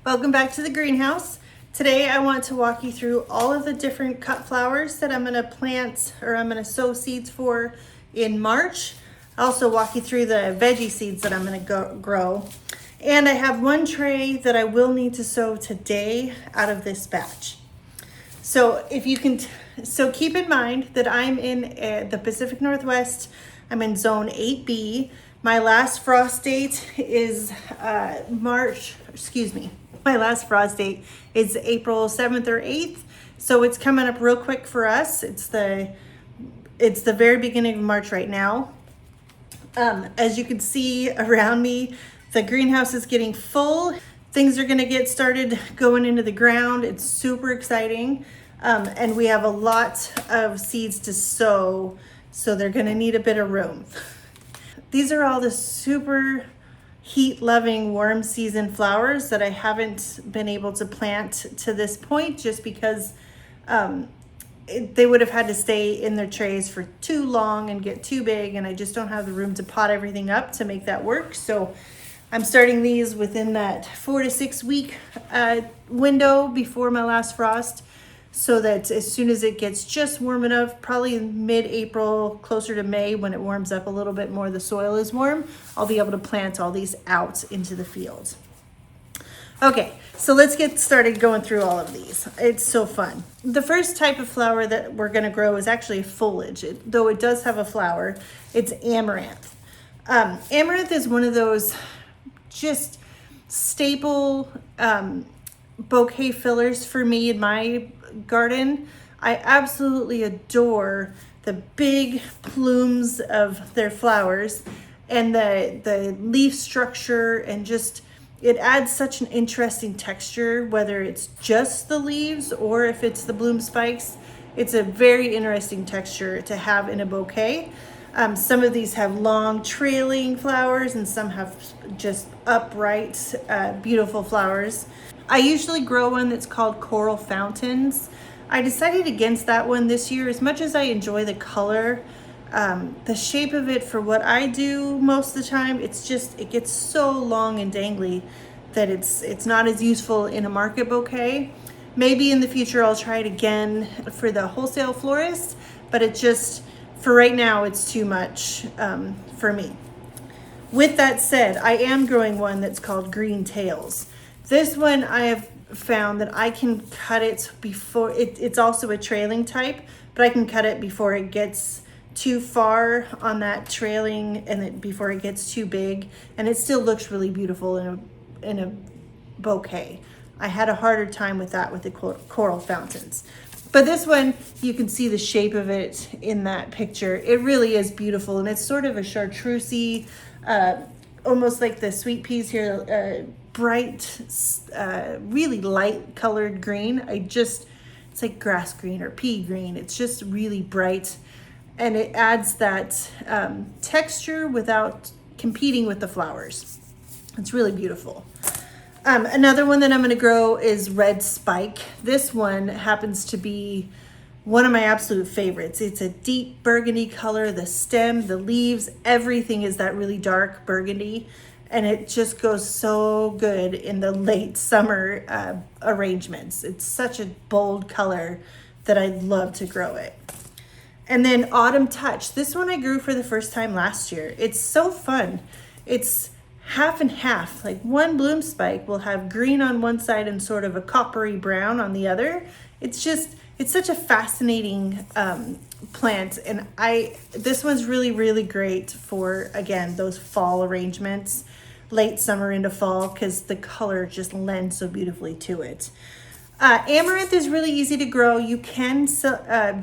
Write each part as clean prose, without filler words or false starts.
Welcome back to the greenhouse. Today I want to walk you through all of the different cut flowers that I'm going to plant or I'm going to sow seeds for in March. I'll also walk you through the veggie seeds that I'm going to grow. And I have one tray that I will need to sow today out of this batch. So if you can, keep in mind that I'm in the Pacific Northwest. I'm in zone 8B. My last frost date is my last frost date is April 7th or 8th. So it's coming up real quick for us. It's the very beginning of March right now. As you can see around me, the greenhouse is getting full. Things are gonna get started going into the ground. It's super exciting. And we have a lot of seeds to sow, so they're gonna need a bit of room. These are all the super heat-loving warm season flowers that I haven't been able to plant to this point just because they would have had to stay in their trays for too long and get too big, and I just don't have the room to pot everything up to make that work. So I'm starting these within that 4 to 6 week window before my last frost, so that as soon as it gets just warm enough, probably in mid-April, closer to May, when it warms up a little bit more, the soil is warm, I'll be able to plant all these out into the field. Okay, so let's get started going through all of these. It's so fun. The first type of flower that we're gonna grow is actually a foliage. Though it does have a flower, it's amaranth. Amaranth is one of those just staple bouquet fillers for me in my garden. I absolutely adore the big plumes of their flowers and the leaf structure, and just it adds such an interesting texture, whether it's just the leaves or if it's the bloom spikes. It's a very interesting texture to have in a bouquet. Some of these have long trailing flowers and some have just upright, beautiful flowers. I usually grow one that's called coral fountains. I decided against that one this year. As much as I enjoy the color, the shape of it for what I do most of the time, it gets so long and dangly that it's not as useful in a market bouquet. Maybe in the future I'll try it again for the wholesale florist, but for right now, it's too much for me. With that said, I am growing one that's called green tails. This one I have found that I can cut it before, it's also a trailing type, but I can cut it before it gets too far on that trailing and before it gets too big, and it still looks really beautiful in a bouquet. I had a harder time with that with the coral fountains. But this one, you can see the shape of it in that picture. It really is beautiful, and it's sort of a chartreusey, almost like the sweet peas here, bright, really light colored green. It's like grass green or pea green. It's just really bright, and it adds that texture without competing with the flowers. It's really beautiful. Another one that I'm gonna grow is red spike. This one happens to be one of my absolute favorites. It's a deep burgundy color. The stem, the leaves, everything is that really dark burgundy, and it just goes so good in the late summer arrangements. It's such a bold color that I love to grow it. And then autumn touch. This one I grew for the first time last year. It's so fun. It's half and half. Like one bloom spike will have green on one side and sort of a coppery brown on the other. It's such a fascinating plant, and this one's really great for, again, those fall arrangements, late summer into fall, because the color just lends so beautifully to it. Amaranth is really easy to grow. You can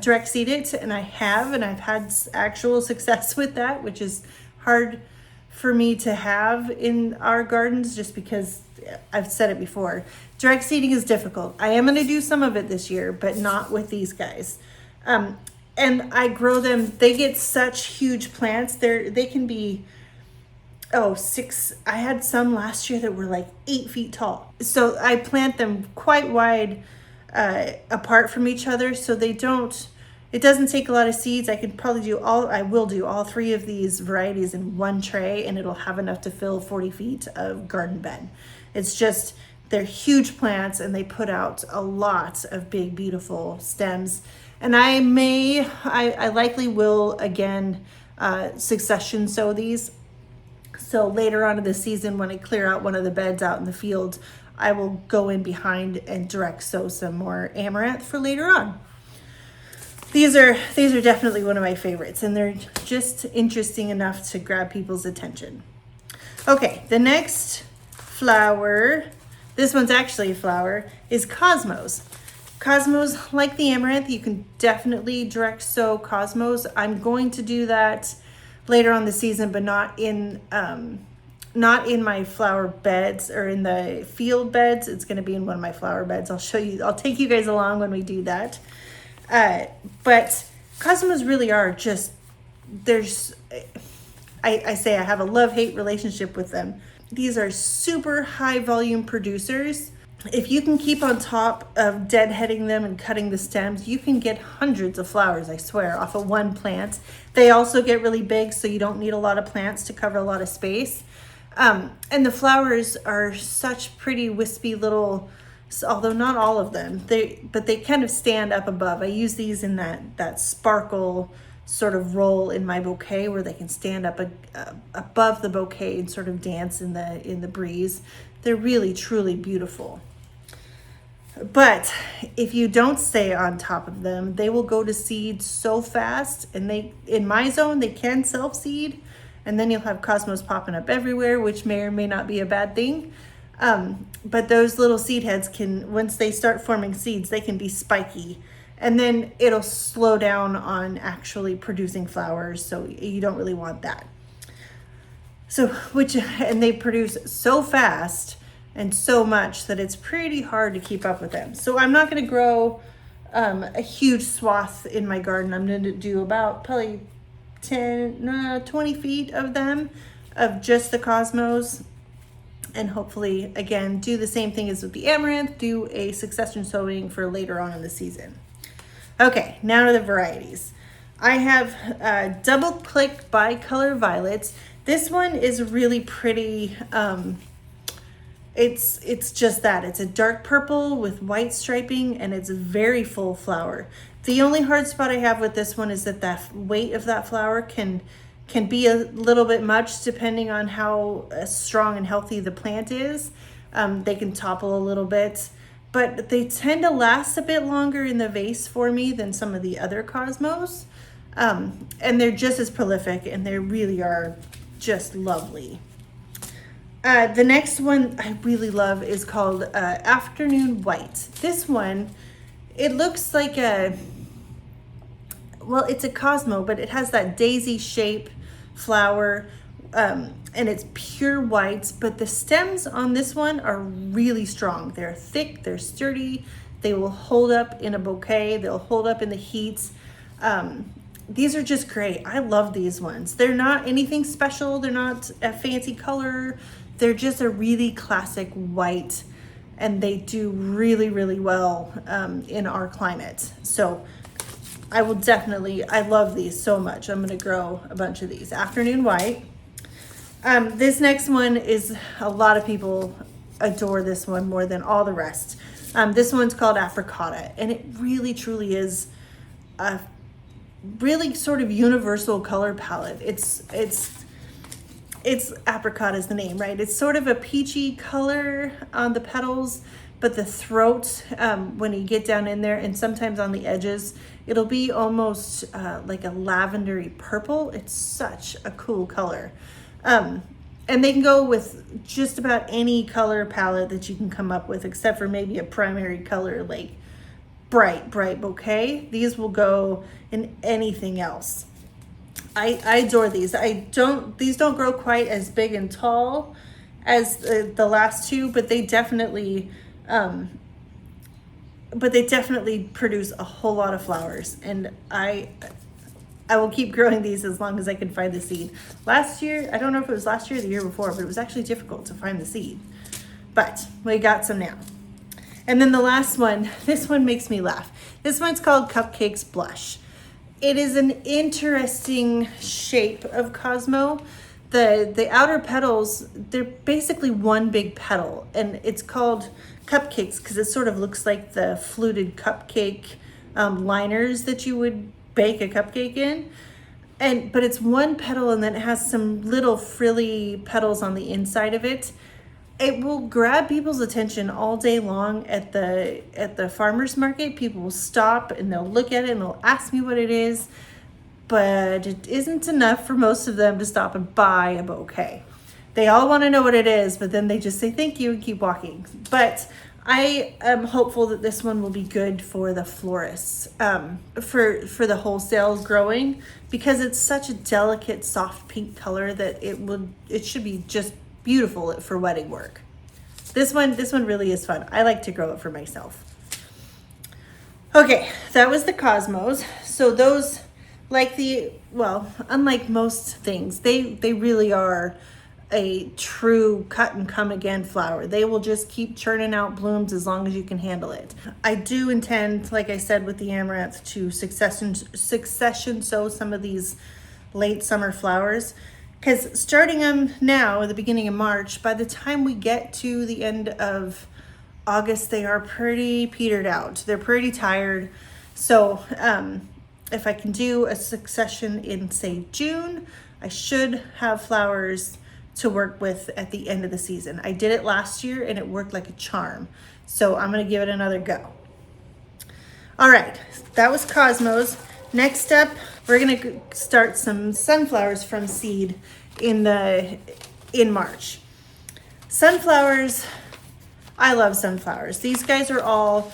direct seed it, and I've had actual success with that, which is hard for me to have in our gardens just because I've said it before. Direct seeding is difficult. I am going to do some of it this year, but not with these guys. And I grow them. They get such huge plants. They can be, I had some last year that were like 8 feet tall. So I plant them quite wide apart from each other, so it doesn't take a lot of seeds. I will do all 3 of these varieties in one tray, and it'll have enough to fill 40 feet of garden bed. It's just They're huge plants and they put out a lot of big, beautiful stems. And I likely will again succession sow these. So later on in the season, when I clear out one of the beds out in the field, I will go in behind and direct sow some more amaranth for later on. These are definitely one of my favorites, and they're just interesting enough to grab people's attention. Okay, the next flower, this one's actually a flower, is cosmos. Cosmos, like the amaranth, you can definitely direct sow cosmos. I'm going to do that later on the season, but not in my flower beds or in the field beds. It's going to be in one of my flower beds. I'll take you guys along when we do that. But cosmos really are just, I say I have a love-hate relationship with them. These are super high volume producers. If you can keep on top of deadheading them and cutting the stems, you can get hundreds of flowers, I swear, off of one plant. They also get really big, so you don't need a lot of plants to cover a lot of space. And the flowers are such pretty wispy little, although not all of them, but they kind of stand up above. I use these in that sparkle sort of roll in my bouquet where they can stand up above the bouquet and sort of dance in the breeze. They're really, truly beautiful. But if you don't stay on top of them, they will go to seed so fast. And in my zone, they can self-seed. And then you'll have cosmos popping up everywhere, which may or may not be a bad thing. But those little seed heads can, once they start forming seeds, they can be spiky. And then it'll slow down on actually producing flowers. So you don't really want that. And they produce so fast and so much that it's pretty hard to keep up with them. So I'm not going to grow a huge swath in my garden. I'm going to do about probably 20 feet of them, of just the cosmos. And hopefully, again, do the same thing as with the amaranth, do a succession sowing for later on in the season. Okay, now to the varieties. I have double click bicolor violets. This one is really pretty. It's just that. It's a dark purple with white striping, and it's a very full flower. The only hard spot I have with this one is that the weight of that flower can be a little bit much depending on how strong and healthy the plant is. They can topple a little bit, but they tend to last a bit longer in the vase for me than some of the other cosmos. And they're just as prolific, and they really are just lovely. The next one I really love is called Afternoon White. This one, it looks like it's a cosmo, but it has that daisy shape flower, and it's pure white, but the stems on this one are really strong. They're thick, they're sturdy, they will hold up in a bouquet, they'll hold up in the heat. These are just great. I love these ones. They're not anything special, they're not a fancy color, they're just a really classic white, and they do really, really well in our climate. So I love these so much. I'm gonna grow a bunch of these. Afternoon White. This next one is, a lot of people adore this one more than all the rest. This one's called Apricota, and it really truly is a really sort of universal color palette. It's apricot is the name, right? It's sort of a peachy color on the petals, but the throat, when you get down in there, and sometimes on the edges, it'll be almost like a lavendery purple. It's such a cool color. And they can go with just about any color palette that you can come up with, except for maybe a primary color like bright bouquet. These will go in anything else. I adore these. These don't grow quite as big and tall as the last two, but they definitely produce a whole lot of flowers, and I will keep growing these as long as I can find the seed. Last year, I don't know if it was last year or the year before, but it was actually difficult to find the seed, but we got some now. And then the last one, this one makes me laugh. This one's called Cupcakes Blush. It is an interesting shape of cosmo, The outer petals, they're basically one big petal, and it's called cupcakes because it sort of looks like the fluted cupcake liners that you would bake a cupcake in. But it's one petal, and then it has some little frilly petals on the inside of it. It will grab people's attention all day long at the farmer's market. People will stop and they'll look at it and they'll ask me what it is, but it isn't enough for most of them to stop and buy a bouquet. They all want to know what it is, but then they just say thank you and keep walking. But I am hopeful that this one will be good for the florists, for the wholesale growing, because it's such a delicate, soft pink color that it should be just beautiful for wedding work. This one really is fun. I like to grow it for myself. Okay, that was the cosmos. So those, unlike most things, they really are a true cut and come again flower. They will just keep churning out blooms as long as you can handle it. I do intend, like I said with the amaranth, to succession sow some of these late summer flowers, because starting them now at the beginning of March, by the time we get to the end of August, they are pretty petered out. They're pretty tired. So if I can do a succession in, say, June, I should have flowers to work with at the end of the season. I did it last year and it worked like a charm. So I'm gonna give it another go. All right, that was cosmos. Next up, we're gonna start some sunflowers from seed in March. Sunflowers, I love sunflowers. These guys are all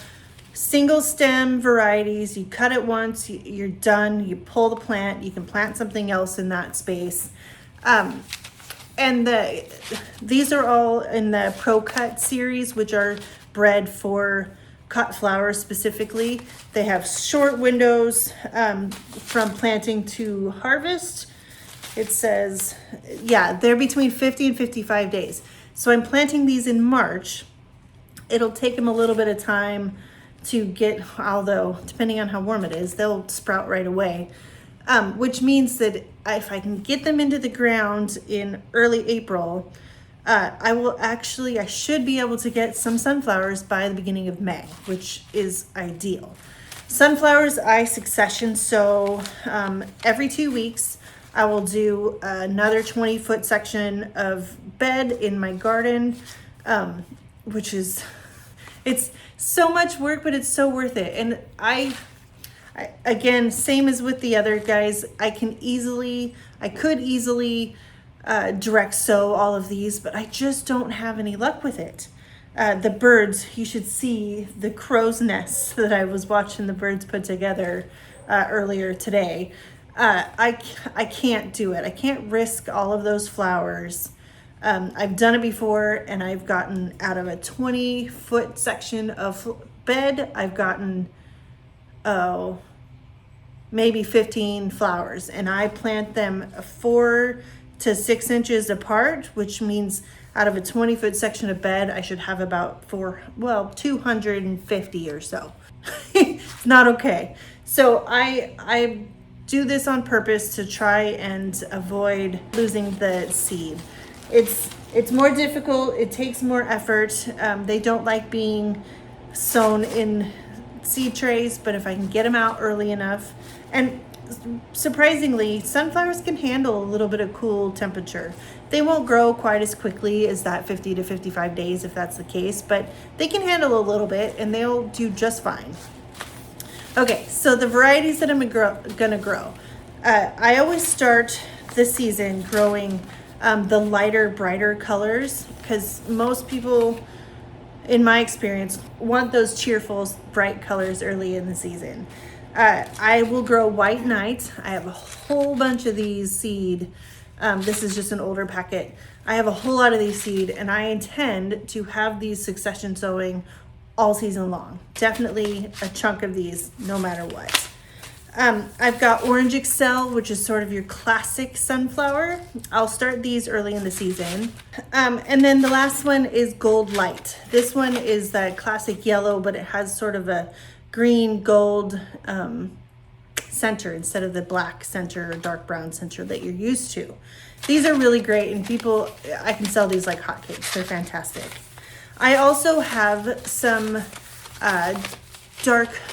single stem varieties. You cut it once, you're done. You pull the plant, you can plant something else in that space. And these are all in the Pro Cut series, which are bred for cut flowers specifically. They have short windows from planting to harvest. It says, yeah, they're between 50 and 55 days. So I'm planting these in March. It'll take them a little bit of time to get, although depending on how warm it is, they'll sprout right away. Which means that if I can get them into the ground in early April, I should be able to get some sunflowers by the beginning of May, which is ideal. Sunflowers, I succession sow every 2 weeks. I will do another 20-foot section of bed in my garden, which is, it's so much work, but it's so worth it. And again, same as with the other guys, I could easily direct sow all of these, but I just don't have any luck with it. The birds, you should see the crow's nests that I was watching the birds put together earlier today. I can't do it. I can't risk all of those flowers. I've done it before, and I've gotten out of a 20-foot section of bed, I've gotten, maybe 15 flowers, and I plant them 4 to 6 inches apart, which means out of a 20-foot section of bed, I should have about 250 or so. It's not okay. So I do this on purpose to try and avoid losing the seed. It's more difficult, it takes more effort. They don't like being sown in seed trays, but if I can get them out early enough, and surprisingly, sunflowers can handle a little bit of cool temperature. They won't grow quite as quickly as that 50 to 55 days if that's the case, but they can handle a little bit and they'll do just fine. Okay, so the varieties that I'm gonna grow. I always start the season growing the lighter, brighter colors, because most people, in my experience, want those cheerful, bright colors early in the season. I will grow White Knight. I have a whole bunch of these seed. This is just an older packet. I have a whole lot of these seed, and I intend to have these succession sowing all season long. Definitely a chunk of these, no matter what. I've got Orange Excel, which is sort of your classic sunflower. I'll start these early in the season. And then the last one is Gold Light. This one is that classic yellow, but it has sort of a green gold center instead of the black center or dark brown center that you're used to. These are really great, and I can sell these like hotcakes. They're fantastic. I also have some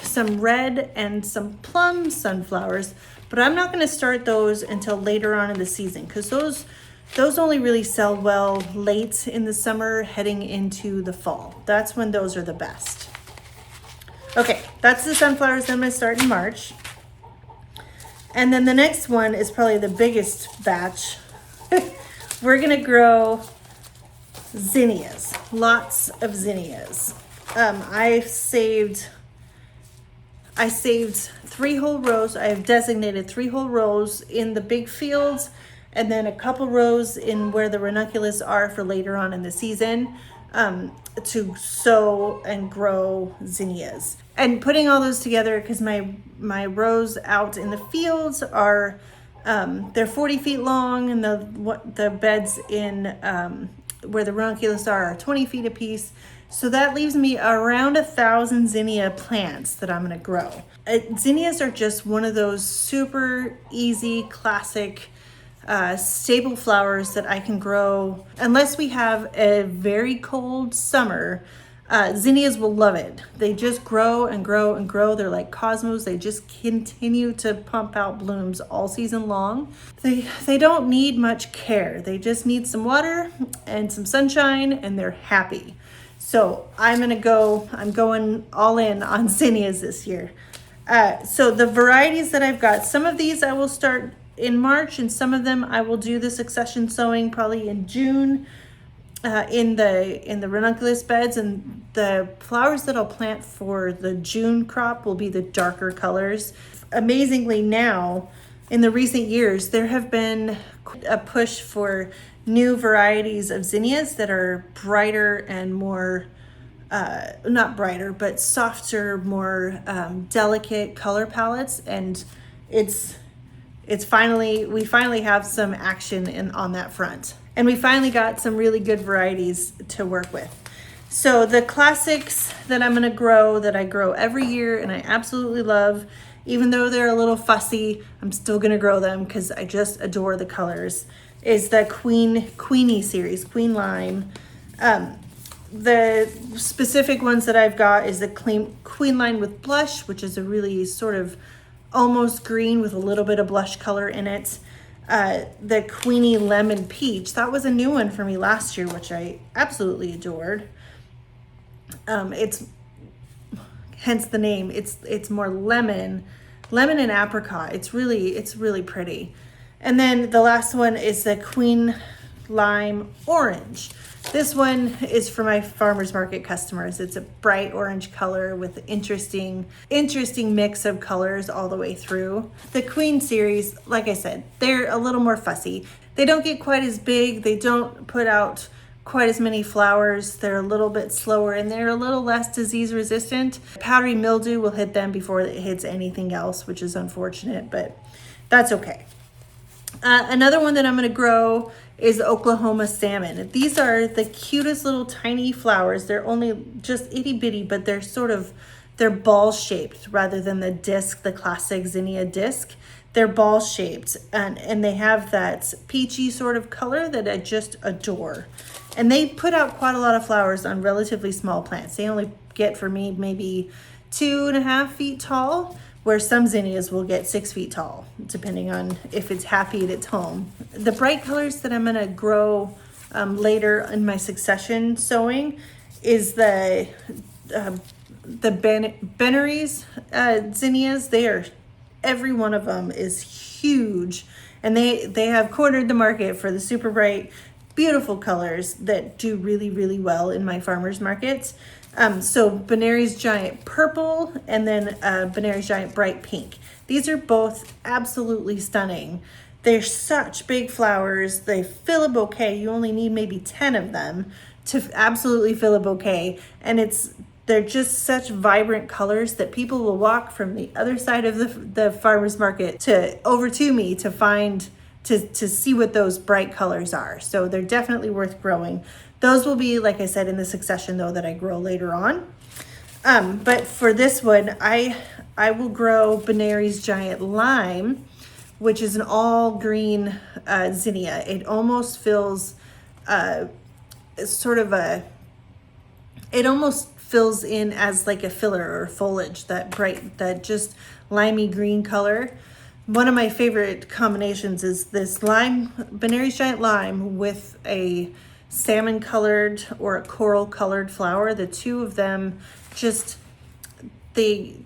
some red and some plum sunflowers, but I'm not going to start those until later on in the season, because those only really sell well late in the summer heading into the fall. That's when those are the best. Okay, that's the sunflowers that I'm going to start in March. And then the next one is probably the biggest batch. We're going to grow zinnias, lots of zinnias. I saved 3 whole rows. I have designated 3 whole rows in the big fields, and then a couple rows in where the ranunculus are for later on in the season, to sow and grow zinnias. And putting all those together, because my rows out in the fields are they're 40 feet long, and the beds in where the ranunculus are 20 feet apiece. So that leaves me around 1,000 zinnia plants that I'm going to grow. Zinnias are just one of those super easy, classic, staple flowers that I can grow. Unless we have a very cold summer, zinnias will love it. They just grow and grow and grow. They're like cosmos. They just continue to pump out blooms all season long. They don't need much care. They just need some water and some sunshine, and they're happy. So I'm going all in on zinnias this year. So the varieties that I've got, some of these I will start in March, and some of them I will do the succession sowing probably in June, in the ranunculus beds. And the flowers that I'll plant for the June crop will be the darker colors. Amazingly, now in the recent years, there have been a push for new varieties of zinnias that are brighter and more, not brighter, but softer, more delicate color palettes. And we finally have some action on that front. And we finally got some really good varieties to work with. So the classics that I'm gonna grow, that I grow every year and I absolutely love, even though they're a little fussy, I'm still gonna grow them because I just adore the colors, is the Queenie series, Queen Lime. The specific ones that I've got is the Queen Lime with Blush, which is a really sort of almost green with a little bit of blush color in it. The Queenie Lemon Peach, that was a new one for me last year, which I absolutely adored. It's hence the name. It's more lemon and apricot. It's really pretty. And then the last one is the Queen Lime Orange. This one is for my farmers market customers. It's a bright orange color with interesting mix of colors all the way through. The Queen series, like I said, they're a little more fussy. They don't get quite as big. They don't put out quite as many flowers. They're a little bit slower, and they're a little less disease resistant. Powdery mildew will hit them before it hits anything else, which is unfortunate, but that's okay. Another one that I'm going to grow is Oklahoma salmon. These are the cutest little tiny flowers. They're only just itty bitty, but they're ball shaped rather than the disc, the classic zinnia disc. They're ball shaped, and they have that peachy sort of color that I just adore. And they put out quite a lot of flowers on relatively small plants. They only get, for me, maybe 2.5 feet tall, where some zinnias will get 6 feet tall, depending on if it's happy at its home. The bright colors that I'm gonna grow later in my succession sowing is the Benaries zinnias. Every one of them is huge, and they have cornered the market for the super bright, beautiful colors that do really well in my farmers markets. So Benaries Giant Purple, and then Benaries Giant Bright Pink. These are both absolutely stunning. They're such big flowers. They fill a bouquet. You only need maybe 10 of them to absolutely fill a bouquet. And they're just such vibrant colors that people will walk from the other side of the farmer's market over to me to see what those bright colors are. So they're definitely worth growing. Those will be, like I said, in the succession though that I grow later on. But for this one, I will grow Benary's Giant Lime, which is an all green zinnia. It almost feels sort of it almost fills in as like a filler or foliage, that bright, that just limey green color. One of my favorite combinations is this lime, Benary's Giant Lime, with a salmon colored or a coral colored flower. The two of them just, they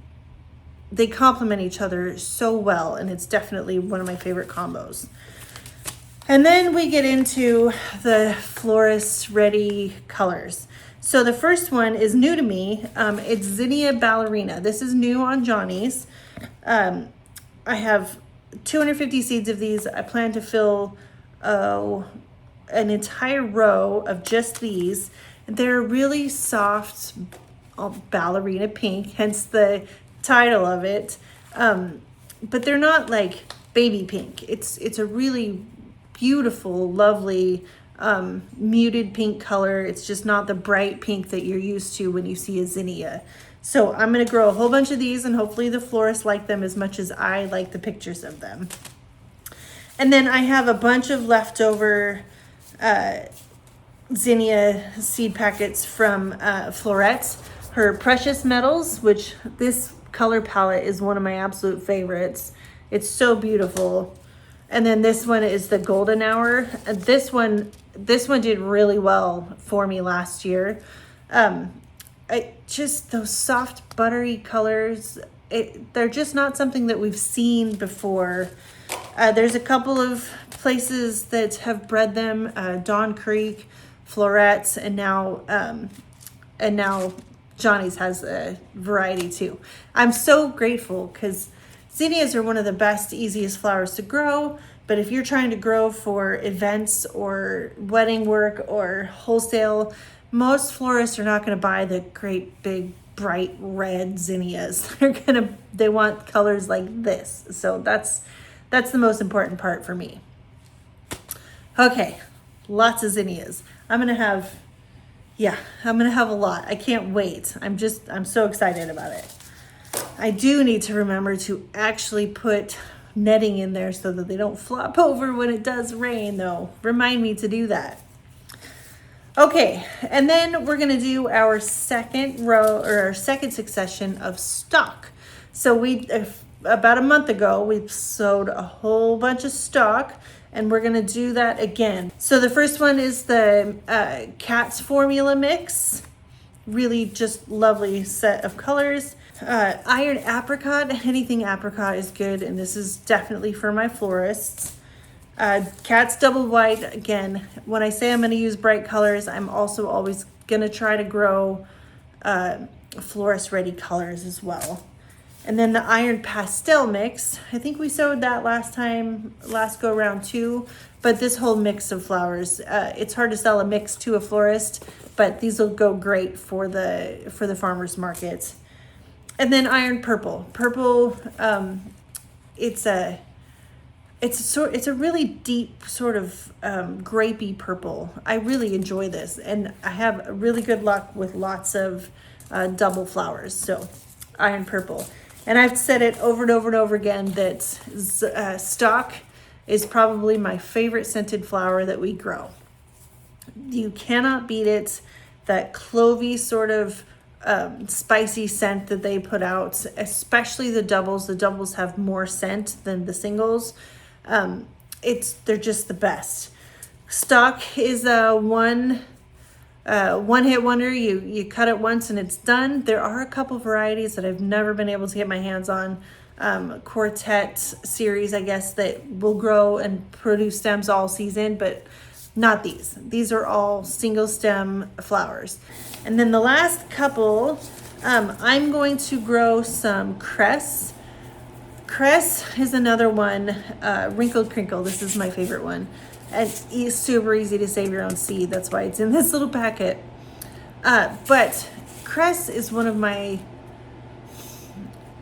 complement each other so well, and it's definitely one of my favorite combos. And then we get into the florist ready colors. So the first one is new to me. It's Zinnia Ballerina. This is new on Johnny's. I have 250 seeds of these. I plan to fill an entire row of just these. They're really soft ballerina pink, hence the title of it. But they're not like baby pink. It's a really beautiful, lovely, muted pink color. It's just not the bright pink that you're used to when you see a zinnia. So I'm going to grow a whole bunch of these, and hopefully the florists like them as much as I like the pictures of them. And then I have a bunch of leftover zinnia seed packets from Florette. Her Precious Metals, which this color palette is one of my absolute favorites. It's so beautiful. And then this one is the Golden Hour. This one did really well for me last year. Just those soft, buttery colors, they're just not something that we've seen before. There's a couple of places that have bred them, Dawn Creek, Florets, and now Johnny's has a variety too. I'm so grateful because zinnias are one of the best, easiest flowers to grow. But if you're trying to grow for events or wedding work or wholesale, most florists are not going to buy the great big bright red zinnias. They want colors like this. So that's the most important part for me. Okay, lots of zinnias. I'm gonna have a lot. I can't wait. I'm so excited about it. I do need to remember to actually put netting in there so that they don't flop over when it does rain, though. Remind me to do that. Okay, and then we're gonna do our second row, or our second succession of stock. So about a month ago, we sowed a whole bunch of stock, and we're gonna do that again. So the first one is the Cat's Formula Mix. Really just lovely set of colors. Iron Apricot, anything apricot is good, and this is definitely for my florists. Cat's Double White, again, when I say I'm gonna use bright colors, I'm also always gonna try to grow florist ready colors as well. And then the Iron Pastel Mix, I think we sowed that last go around too, but this whole mix of flowers, it's hard to sell a mix to a florist, but these will go great for the farmer's market. And then Iron Purple. Purple, it's a really deep sort of grapey purple. I really enjoy this, and I have really good luck with lots of double flowers. So Iron Purple. And I've said it over and over and over again that stock is probably my favorite scented flower that we grow. You cannot beat it. That clovey sort of spicy scent that they put out, especially the doubles. The doubles have more scent than the singles. They're just the best. Stock is a one hit wonder. You cut it once and it's done. There are a couple varieties that I've never been able to get my hands on. Quartet series, I guess, that will grow and produce stems all season, but not these. These are all single stem flowers. And then the last couple, I'm going to grow some cress. Cress is another one, Wrinkled Crinkle. This is my favorite one. And it's super easy to save your own seed. That's why it's in this little packet. But cress is one of my,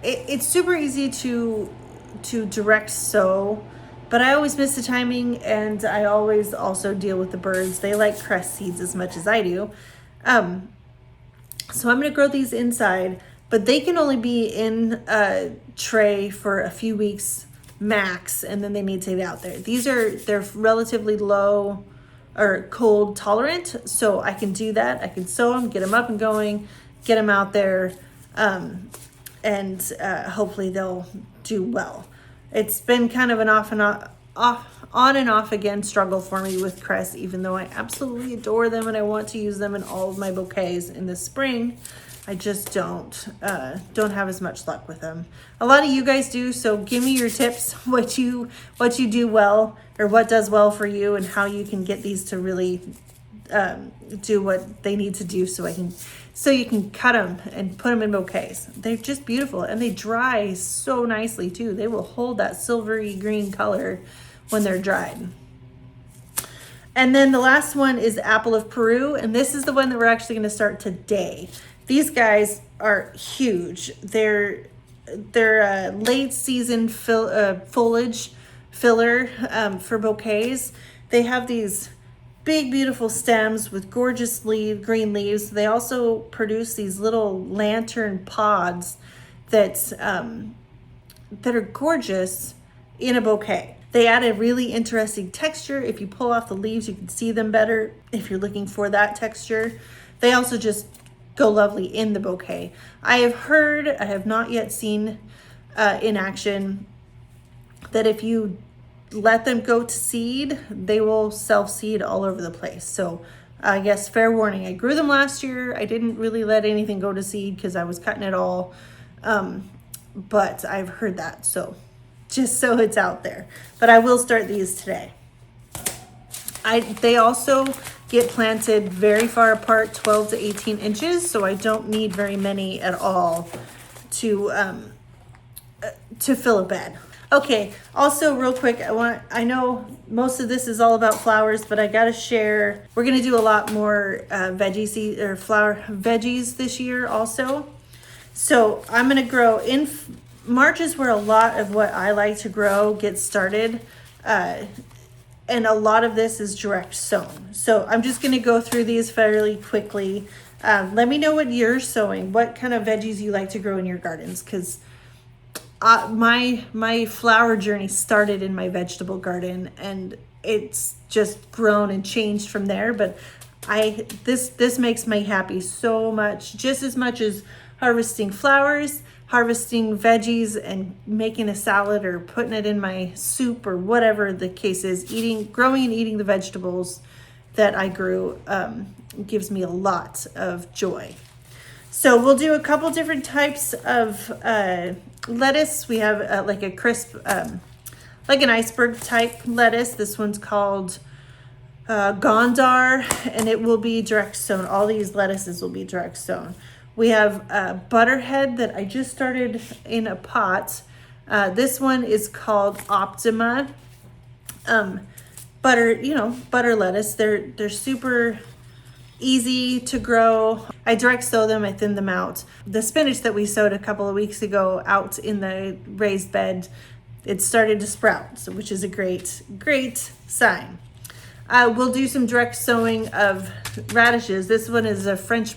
it's super easy to direct sow, but I always miss the timing, and I always also deal with the birds. They like cress seeds as much as I do. So I'm gonna grow these inside, but they can only be in a tray for a few weeks max, and then they need to be out there. They're relatively low or cold tolerant, so I can do that. I can sow them, get them up and going, get them out there, and hopefully they'll do well. It's been kind of an on and off again struggle for me with cress, even though I absolutely adore them and I want to use them in all of my bouquets in the spring. I just don't have as much luck with them. A lot of you guys do, so give me your tips, what you do well, or what does well for you, and how you can get these to really do what they need to do, so you can cut them and put them in bouquets. They're just beautiful, and they dry so nicely too. They will hold that silvery green color when they're dried. And then the last one is Apple of Peru, and this is the one that we're actually going to start today. These guys are huge. They're late season foliage filler for bouquets. They have these big, beautiful stems with gorgeous green leaves. They also produce these little lantern pods that are gorgeous in a bouquet. They add a really interesting texture. If you pull off the leaves, you can see them better if you're looking for that texture. They also just go lovely in the bouquet. I have heard, I have not yet seen in action, that if you let them go to seed, they will self-seed all over the place. So I guess fair warning, I grew them last year. I didn't really let anything go to seed because I was cutting it all. But I've heard that, so just so it's out there. But I will start these today. They also get planted very far apart, 12 to 18 inches, so I don't need very many at all to fill a bed. Okay, also real quick, I know most of this is all about flowers, but I gotta share, we're gonna do a lot more veggies this year also. So I'm gonna grow in March is where a lot of what I like to grow gets started. And a lot of this is direct sown. So I'm just gonna go through these fairly quickly. Let me know what you're sowing, what kind of veggies you like to grow in your gardens, because my flower journey started in my vegetable garden, and it's just grown and changed from there. But this makes me happy so much, just as much as harvesting flowers, harvesting veggies and making a salad or putting it in my soup or whatever the case is. Growing and eating the vegetables that I grew gives me a lot of joy. So we'll do a couple different types of lettuce. We have like a crisp, like an iceberg type lettuce. This one's called Gondar, and it will be direct sown. All these lettuces will be direct sown. We have Butterhead that I just started in a pot. This one is called Optima. Butter lettuce. They're super easy to grow. I direct sow them, I thin them out. The spinach that we sowed a couple of weeks ago out in the raised bed, it started to sprout, which is a great sign. We'll do some direct sowing of radishes. This one is a French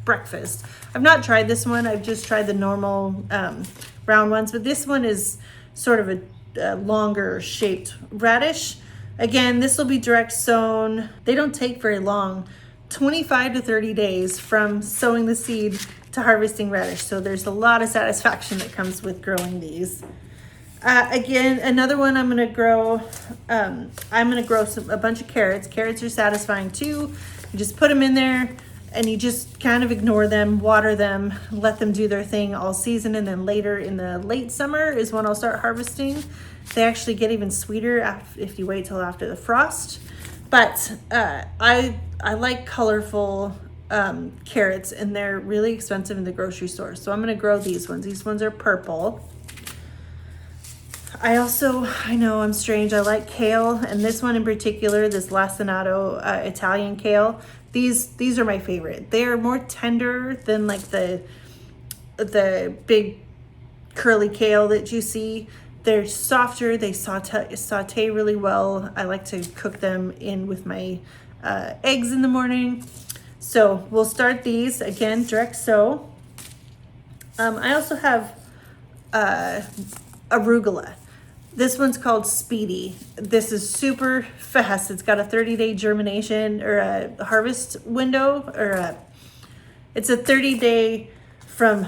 breakfast. I've not tried this one. I've just tried the normal round ones, but this one is sort of a longer shaped radish. Again, this will be direct sown. They don't take very long, 25 to 30 days from sowing the seed to harvesting radish. So there's a lot of satisfaction that comes with growing these. Again, another one I'm gonna grow. I'm gonna grow a bunch of carrots. Carrots are satisfying too. You just put them in there, and you just kind of ignore them, water them, let them do their thing all season, and then later in the late summer is when I'll start harvesting. They actually get even sweeter if you wait till after the frost. But I like colorful carrots, and they're really expensive in the grocery store. So I'm gonna grow these ones. These ones are purple. I know I'm strange, I like kale, and this one in particular, this lacinato Italian kale. These are my favorite. They are more tender than like the big curly kale that you see. They're softer, they saute really well. I like to cook them in with my eggs in the morning. So we'll start these again, direct sow. I also have arugula. This one's called Speedy. This is super fast. It's got a 30-day germination or a harvest window, or it's a 30-day from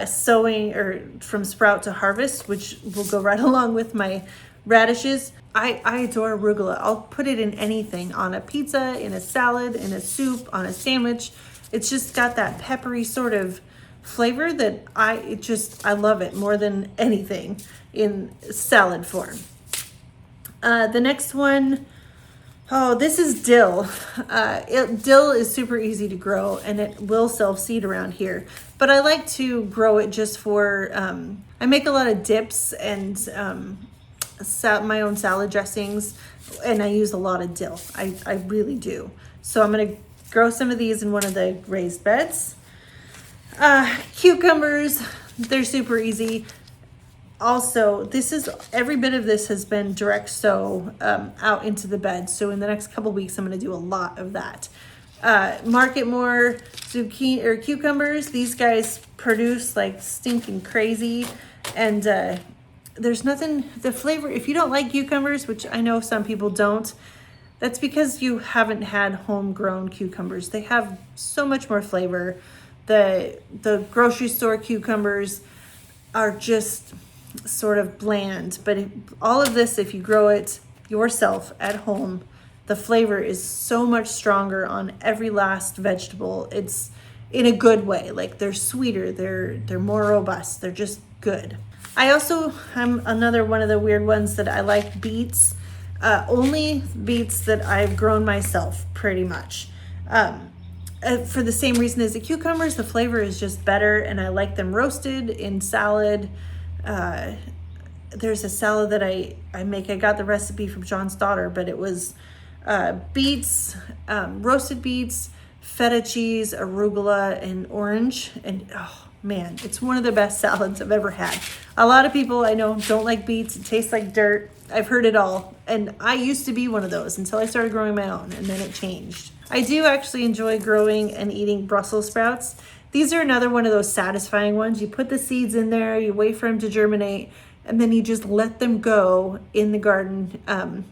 sowing or from sprout to harvest, which will go right along with my radishes. I adore arugula. I'll put it in anything, on a pizza, in a salad, in a soup, on a sandwich. It's just got that peppery sort of flavor that I love it more than anything in salad form. The next one, this is dill. Dill is super easy to grow, and it will self-seed around here. But I like to grow it just for, I make a lot of dips and my own salad dressings, and I use a lot of dill. I really do. So I'm gonna grow some of these in one of the raised beds. Cucumbers, they're super easy. Also, every bit of this has been direct sow out into the bed. So in the next couple weeks, I'm going to do a lot of that. Market more zucchini or cucumbers. These guys produce like stinking crazy. And there's nothing, the flavor, if you don't like cucumbers, which I know some people don't, that's because you haven't had homegrown cucumbers. They have so much more flavor. The grocery store cucumbers are just sort of bland, but all of this, if you grow it yourself at home, the flavor is so much stronger on every last vegetable. It's in a good way. Like, they're sweeter, they're more robust, they're just good. I'm another one of the weird ones that I like beets. Only beets that I've grown myself, pretty much. For the same reason as the cucumbers, the flavor is just better, and I like them roasted in salad. There's a salad that I make. I got the recipe from John's daughter, but it was beets, roasted beets, feta cheese, arugula, and orange. And oh man, it's one of the best salads I've ever had. A lot of people I know don't like beets. It tastes like dirt. I've heard it all. And I used to be one of those until I started growing my own, and then it changed. I do actually enjoy growing and eating Brussels sprouts. These are another one of those satisfying ones. You put the seeds in there, you wait for them to germinate, and then you just let them go in the garden.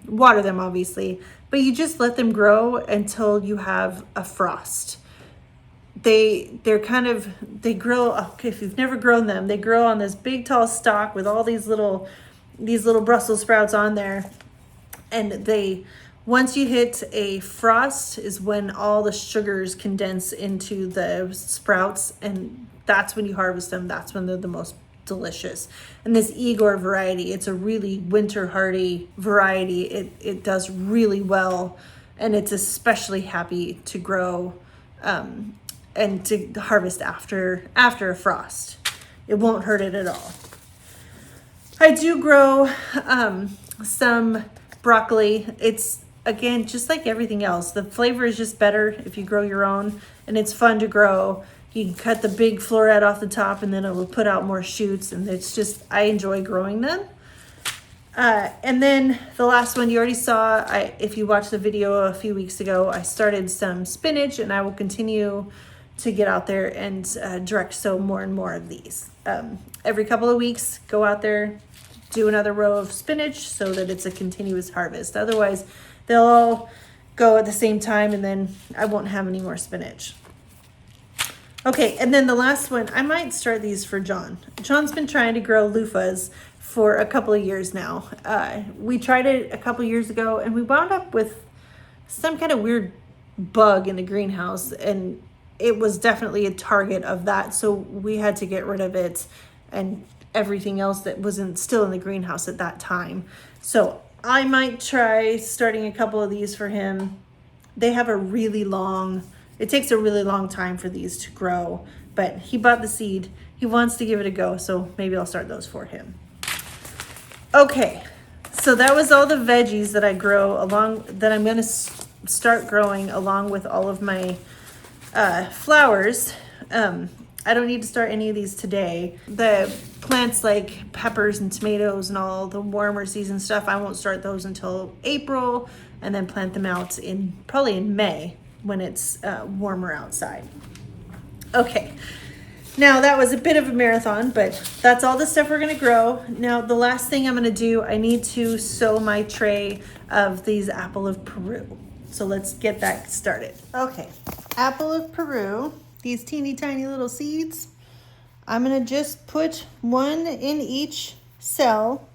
Water them, obviously, but you just let them grow until you have a frost. They grow, okay, if you've never grown them, they grow on this big tall stalk with all these little Brussels sprouts on there. And once you hit a frost is when all the sugars condense into the sprouts, and that's when you harvest them. That's when they're the most delicious. And this Igor variety, it's a really winter hardy variety. It does really well, and it's especially happy to grow and to harvest after a frost. It won't hurt it at all. I do grow some broccoli. It's, again, just like everything else, the flavor is just better if you grow your own, and it's fun to grow. You can cut the big floret off the top, and then it will put out more shoots, and it's just, I enjoy growing them. And then the last one you already saw, if you watched the video a few weeks ago, I started some spinach, and I will continue to get out there and direct sow more and more of these. Every couple of weeks, go out there, do another row of spinach so that it's a continuous harvest. Otherwise, they'll all go at the same time, and then I won't have any more spinach. Okay, and then the last one, I might start these for John. John's been trying to grow loofahs for a couple of years now. We tried it a couple years ago, and we wound up with some kind of weird bug in the greenhouse, and it was definitely a target of that, so we had to get rid of it and everything else that wasn't still in the greenhouse at that time. So I might try starting a couple of these for him. They have it takes a really long time for these to grow, but he bought the seed. He wants to give it a go, so maybe I'll start those for him. Okay, so that was all the veggies that I grow that I'm gonna start growing along with all of my flowers. I don't need to start any of these today. The plants like peppers and tomatoes and all the warmer season stuff, I won't start those until April, and then plant them out probably in May. when it's warmer outside. Okay, now that was a bit of a marathon, but that's all the stuff we're gonna grow. Now the last thing I'm gonna do, I need to sow my tray of these apple of Peru. So let's get that started. Okay, apple of Peru, these teeny tiny little seeds. I'm gonna just put one in each cell.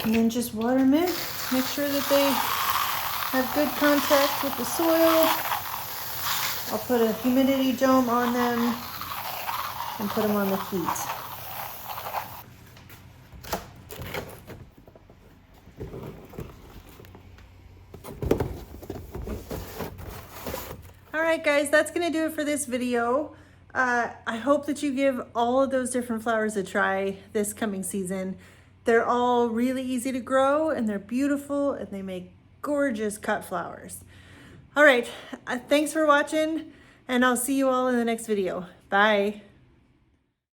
And then just water them in. Make sure that they have good contact with the soil. I'll put a humidity dome on them and put them on the heat. All right, guys, that's gonna do it for this video. I hope that you give all of those different flowers a try this coming season. They're all really easy to grow and they're beautiful and they make gorgeous cut flowers. All right, thanks for watching and I'll see you all in the next video. Bye.